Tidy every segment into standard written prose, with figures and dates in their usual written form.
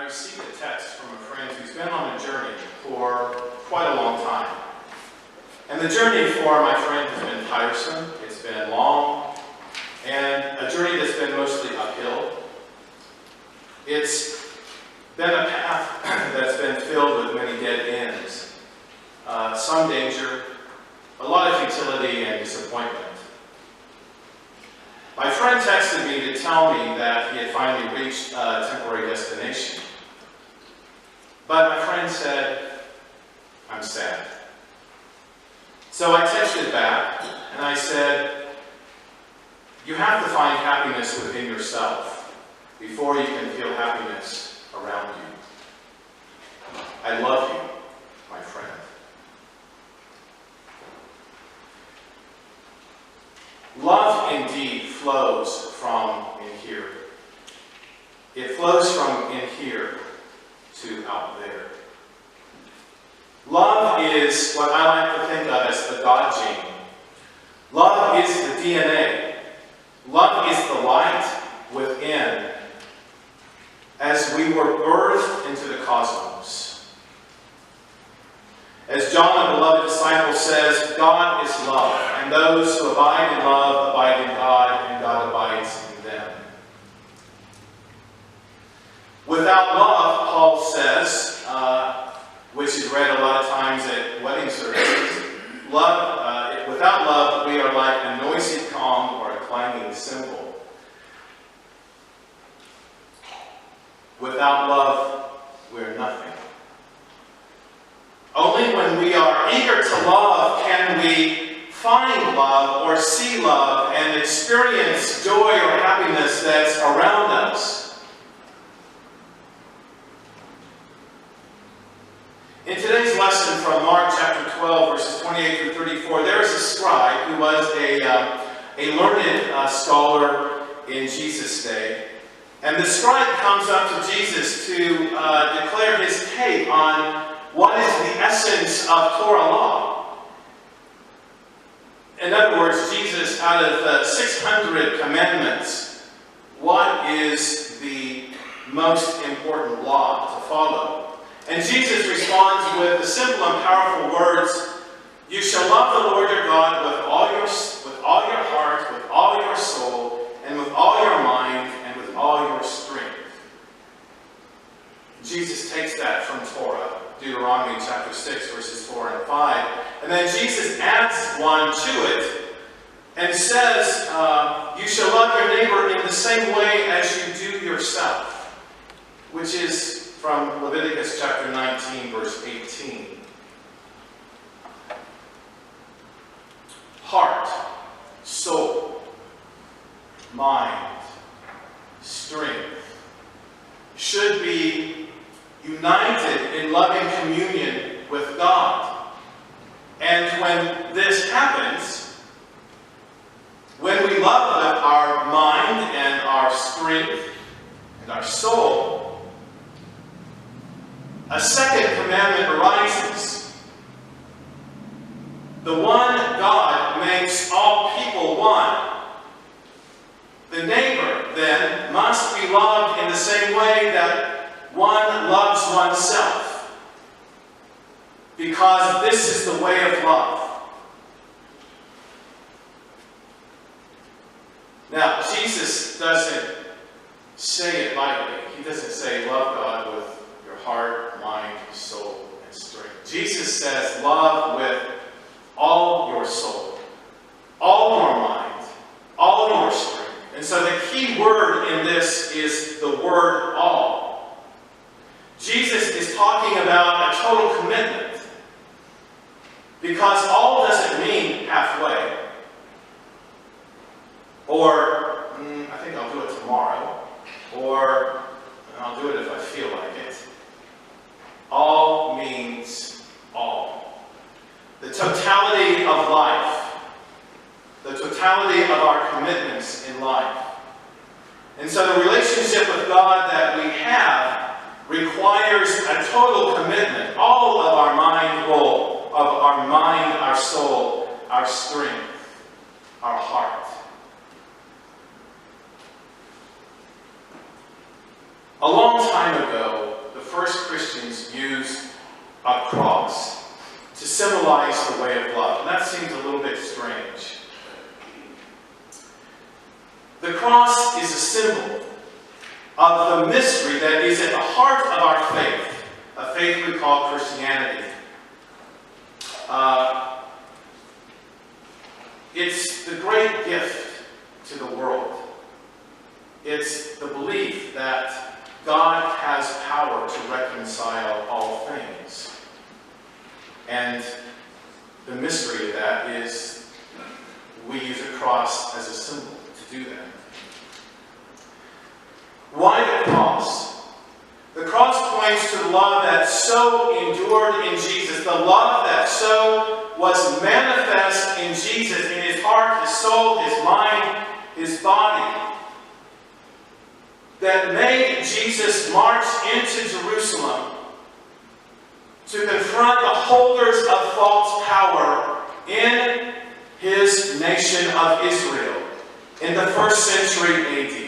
received a text from a friend who's been on a journey for quite a long time. And the journey for my friend has been tiresome, it's been long, and a journey that's been mostly uphill. It's been a path that's been filled with many dead ends, some danger, a lot of futility and disappointment. My friend texted me to tell me that he had finally reached a temporary destination. But my friend said, "I'm sad." So I texted back and I said, "You have to find happiness within yourself before you can feel happiness around you. I love you, my friend." Love indeed flows from in here. It flows from in here to out there. Love is what I like to think of as the God gene. Love is the DNA. Love is the light within as we were birthed into the cosmos. As John, the beloved disciple, says, God is love, and those who abide in love abide in God, and God abides in them. Without love, Paul says, which is read a lot of times at wedding services, without love, we are like a noisy gong or a clanging cymbal. Without love, we're nothing. Only when we are eager to love can we find love or see love and experience joy or happiness that's around us. In today's lesson from Mark chapter 12, verses 28 through 34, there is a scribe who was a learned scholar in Jesus' day. And the scribe comes up to Jesus to declare his take on what is the essence of Torah law. In other words, Jesus, out of the 600 commandments, what is the most important law to follow? And Jesus responds with the simple and powerful words, "You shall love the Lord your God with all your heart, with all your soul, and with all your mind, and with all your strength." Jesus takes that from Torah, Deuteronomy chapter 6, verses 4 and 5. And then Jesus adds one to it and says, "You shall love your neighbor in the same way as you do yourself," which is from Leviticus chapter 19, verse 18. Heart, soul, mind, strength should be united in loving communion with God. And when this happens, when we love with our mind and our strength and our soul, a second commandment arises. The one God makes all people one. The neighbor, then, must be loved in the same way that one loves oneself. Because this is the way of love. Now, Jesus doesn't say it lightly. He doesn't say love God with your heart, mind, soul, and strength. Jesus says love with all your soul, all your mind, all your strength. And so the key word in this is the word all. Jesus is talking about a total commitment. Because all doesn't mean halfway. Or, I think I'll do it tomorrow. Or, I'll do it if I feel like it. All means all. The totality of life. The totality of our commitments in life. And so the relationship with God that we have requires a total commitment. All of our mind role, of our mind, our soul, our strength, our heart. A long time ago, first Christians used a cross to symbolize the way of love. And that seems a little bit strange. The cross is a symbol of the mystery that is at the heart of our faith, a faith we call Christianity. It's the great gift to the world. It's the belief that God has power to reconcile all things. And the mystery of that is we use a cross as a symbol to do that. Why the cross? The cross points to the love that so endured in Jesus, the love that so was manifest in Jesus, in his heart, his soul, his mind, his body, that made Jesus march into Jerusalem to confront the holders of false power in his nation of Israel in the 1st century A.D.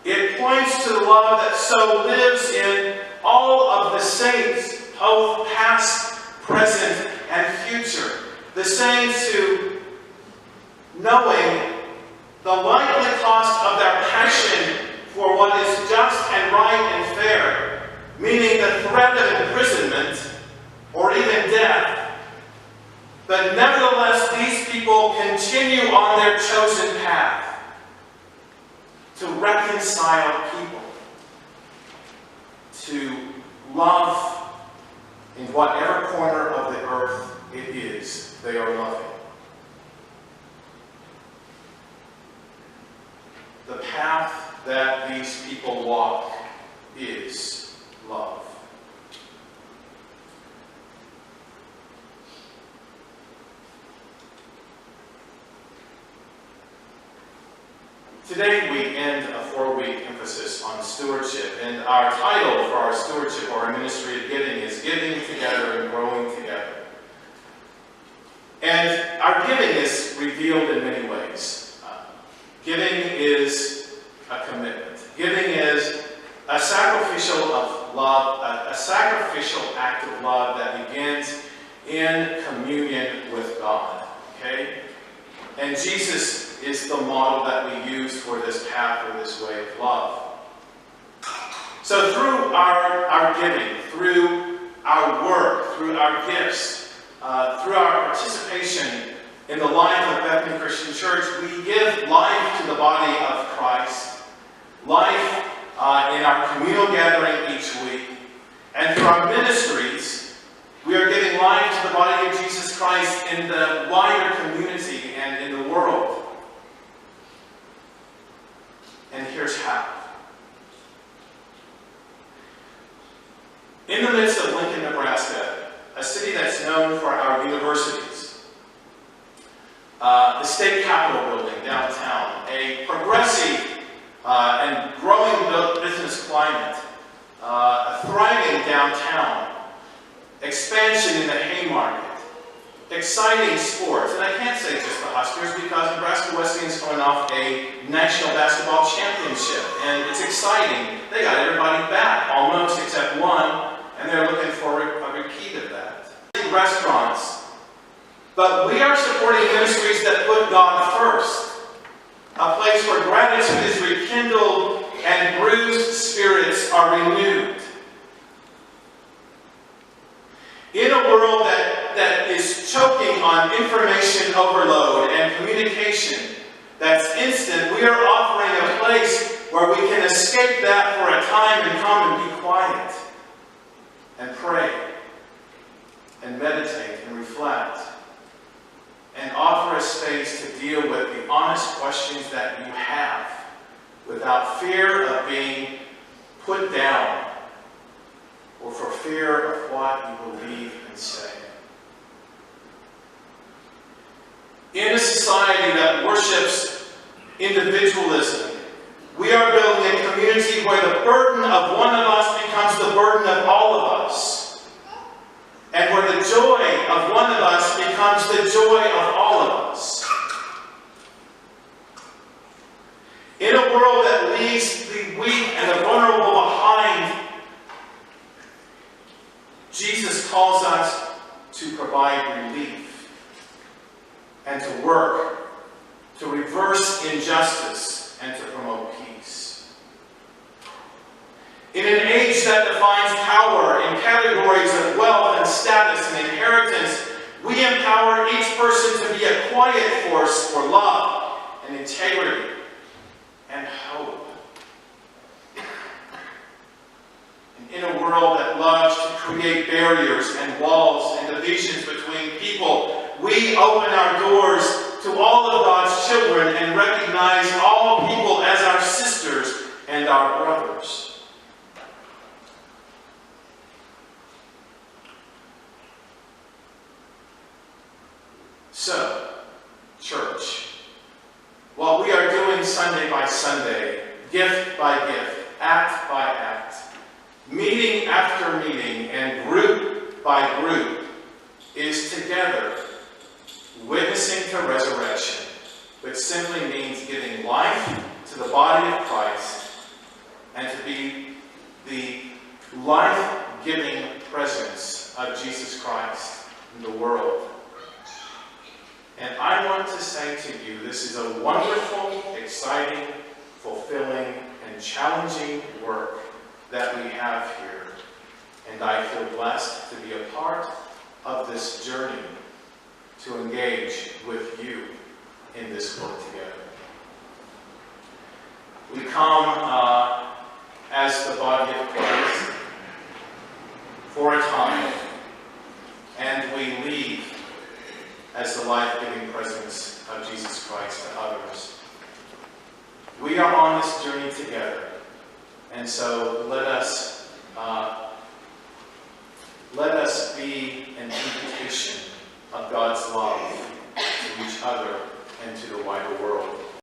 It points to the love that so lives in all of the saints, both past, present, and future. The saints who, knowing the likely cost of their passion for what is just and right and fair, meaning the threat of imprisonment or even death, but nevertheless these people continue on their chosen path to reconcile people, to love in whatever corner of the earth it is they are loving. The path that these people walk is love. Today we end a 4-week emphasis on stewardship, and our title for our stewardship or our ministry of giving is Giving Together and Growing Together. And our giving is revealed in many ways. Giving is a commitment. Giving is a sacrificial of love, a sacrificial act of love that begins in communion with God. Okay? And Jesus is the model that we use for this path or this way of love. So through our giving, through our work, through our gifts, through our participation in the life of Bethany Christian Church, we give life to the body of Christ, life in our communal gathering each week, and through our ministries, we are giving life to the body of Jesus Christ in the wider community and in the world. And here's how. In the midst of Lincoln, Nebraska, a city that's known for our universities, the state capitol building downtown, a progressive and growing business climate, a thriving downtown, expansion in the Haymarket, exciting sports, and I can't say just the Huskers because Nebraska Wesleyan is coming off a national basketball championship, and it's exciting. They got everybody back, almost except one, and they're looking for a repeat of that. Restaurants. But we are supporting ministries that put God first. A place where gratitude is rekindled and bruised spirits are renewed. In a world that is choking on information overload and communication that's instant, we are offering a place where we can escape that for a time and come and be quiet and pray and meditate and reflect and offer a space to deal with the honest questions that you have without fear of being put down or for fear of what you believe and say. In a society that worships individualism, we are building a community where the burden of one of us becomes the burden of all of us. And where the joy of one of us becomes the joy of all of us. In a world that leaves calls us to provide relief and to work to reverse injustice and to promote peace. In an age that defines power in categories of wealth and status and inheritance, we empower each person to be a quiet force for love and integrity and hope. And in a world that loves to create barriers and walls and divisions between people, we open our doors to all of God's children and recognize all people as our sisters and our brothers. So, church, what we are doing Sunday by Sunday, gift by gift, act by act, meeting after meeting, and group by group, is together witnessing to resurrection, which simply means giving life to the body of Christ and to be the life-giving presence of Jesus Christ in the world. And I want to say to you, this is a wonderful, exciting, fulfilling, and challenging work that we have here. And I feel blessed to be a part of this journey to engage with you in this work together. We come as the body of Christ for a time, and we leave as the life-giving presence of Jesus Christ to others. We are on this journey together, and so let us be